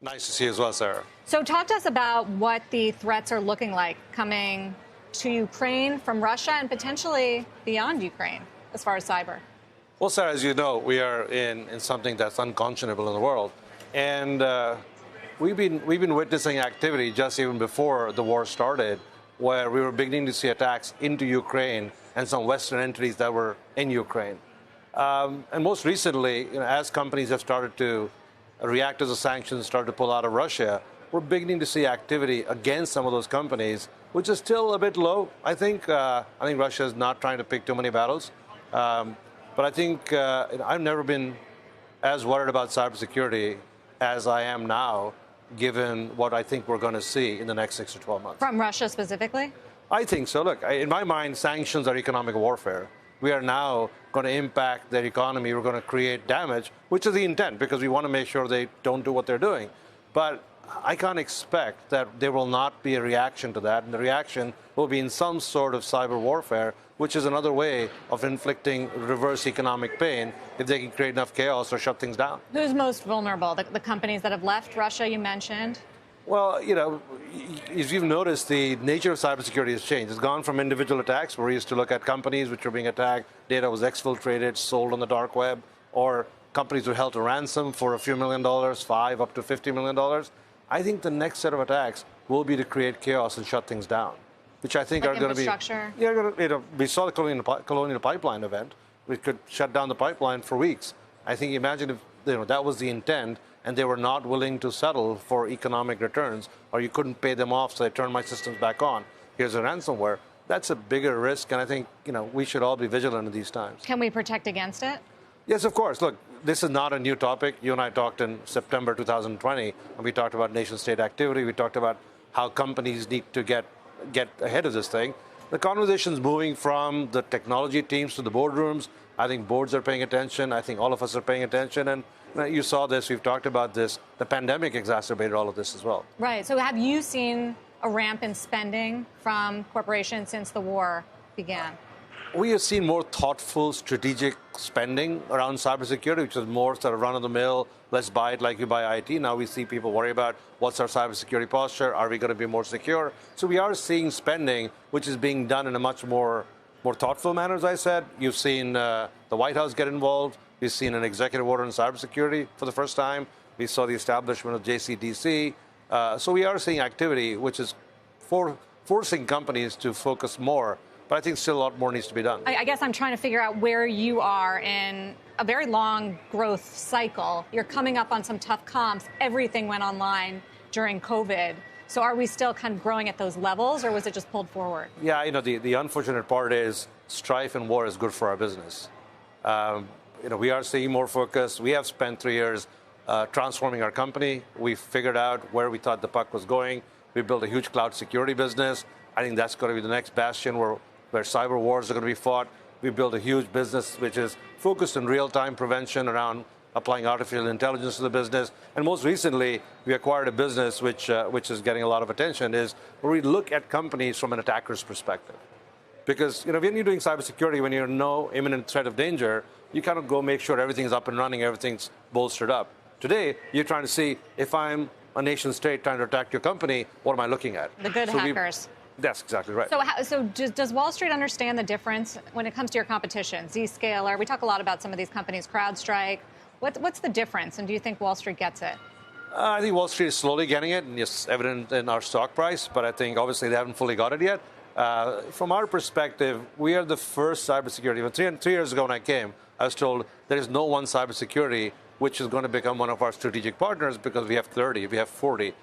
Nice to see you as well, Sarah. So talk to us about what the threats are looking like coming to Ukraine from Russia and potentially beyond Ukraine as far as cyber. Well, Sarah, as you know, we are in something that's unconscionable in the world. And we've been witnessing activity just even before the war started, where we were beginning to see attacks into Ukraine and some Western entities that were in Ukraine. And most recently, as companies have started to react to the sanctions, started to pull out of Russia, we're beginning to see activity against some of those companies, which is still a bit low. I think Russia is not trying to pick too many battles. But I think I've never been as worried about cybersecurity as I am now, given what I think we're going to see in the next 6 to 12 months. From Russia specifically? I think so. Look, in my mind, sanctions are economic warfare. We are now going to impact their economy. We're going to create damage, which is the intent, because we want to make sure they don't do what they're doing. But I can't expect that there will not be a reaction to that, and the reaction will be in some sort of cyber warfare, which is another way of inflicting reverse economic pain if they can create enough chaos or shut things down. Who's most vulnerable? The companies that have left Russia, you mentioned? Well, if you've noticed, the nature of cybersecurity has changed. It's gone from individual attacks, where we used to look at companies which were being attacked, data was exfiltrated, sold on the dark web, or companies were held to ransom for a few $1 million, $5 up to $50 million. I think the next set of attacks will be to create chaos and shut things down, which I think like are going to be. Yeah, we saw the Colonial Pipeline event. We could shut down the pipeline for weeks. I think imagine if that was the intent, and they were not willing to settle for economic returns, or you couldn't pay them off, so they turned my systems back on. Here's a ransomware. That's a bigger risk, and I think we should all be vigilant in these times. Can we protect against it? Yes, of course. Look, this is not a new topic. You and I talked in September 2020, and we talked about nation-state activity. We talked about how companies need to get ahead of this thing. The conversation's moving from the technology teams to the boardrooms. I think boards are paying attention. I think all of us are paying attention. And you saw this. We've talked about this. The pandemic exacerbated all of this as well. Right. So have you seen a ramp in spending from corporations since the war began? We have seen more thoughtful, strategic spending around cybersecurity, which is more sort of run-of-the-mill, let's buy it like you buy IT. Now we see people worry about what's our cybersecurity posture, are we going to be more secure? So we are seeing spending, which is being done in a much more thoughtful manner, as I said. You've seen the White House get involved. We've seen an executive order on cybersecurity for the first time. We saw the establishment of JCDC. So we are seeing activity, which is forcing companies to focus more. But I think still a lot more needs to be done. I guess I'm trying to figure out where you are in a very long growth cycle. You're coming up on some tough comps. Everything went online during COVID. So are we still kind of growing at those levels, or was it just pulled forward? Yeah, the unfortunate part is strife and war is good for our business. We are seeing more focus. We have spent 3 years transforming our company. We figured out where we thought the puck was going. We built a huge cloud security business. I think that's going to be the next bastion where cyber wars are going to be fought. We built a huge business which is focused on real-time prevention around applying artificial intelligence to the business. And most recently, we acquired a business which is getting a lot of attention, is where we look at companies from an attacker's perspective. Because when you're doing cybersecurity, when you're no imminent threat of danger, you kind of go make sure everything's up and running, everything's bolstered up. Today, you're trying to see, if I'm a nation state trying to attack your company, what am I looking at? The good hackers. That's exactly right. So does Wall Street understand the difference when it comes to your competition? Zscaler, we talk a lot about some of these companies, Crowdstrike. What's the difference, and do you think Wall Street gets it? I think Wall Street is slowly getting it, and it's evident in our stock price, but I think obviously they haven't fully got it yet. From our perspective, we are the first cybersecurity. When 3 years ago when I came, I was told there is no one cybersecurity which is going to become one of our strategic partners because we have 30, we have 40.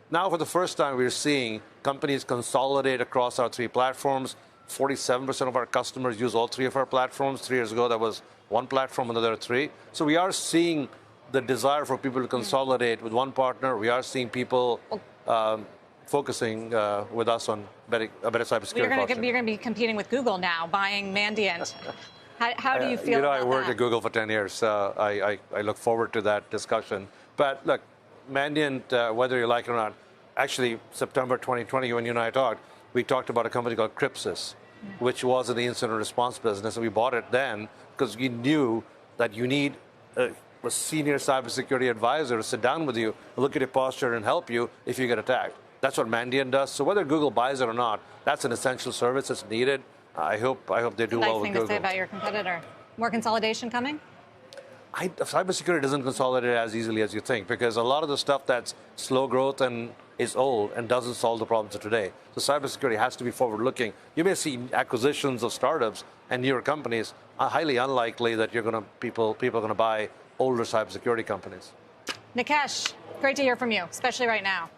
Now, for the first time, we're seeing companies consolidate across our 3 platforms. 47% of our customers use all 3 of our platforms. 3 years ago, that was 1 platform, and there are 3. So we are seeing the desire for people to consolidate with one partner. We are seeing people focusing with us on a better cybersecurity. You're going to be competing with Google now, buying Mandiant. How do you feel about that? I worked at Google for 10 years, so I look forward to that discussion. But look, Mandiant, whether you like it or not, actually, September 2020, when you and I talked, we talked about a company called Crypsys, which was in the incident response business. And we bought it then because we knew that you need a senior cybersecurity advisor to sit down with you, look at your posture, and help you if you get attacked. That's what Mandiant does. So whether Google buys it or not, that's an essential service that's needed. I hope they do well with Google. Nice thing to say about your competitor. More consolidation coming? Cybersecurity doesn't consolidate as easily as you think, because a lot of the stuff that's slow growth and is old and doesn't solve the problems of today. So cybersecurity has to be forward-looking. You may see acquisitions of startups and newer companies. Highly unlikely that people are going to buy older cybersecurity companies. Nikesh, great to hear from you, especially right now.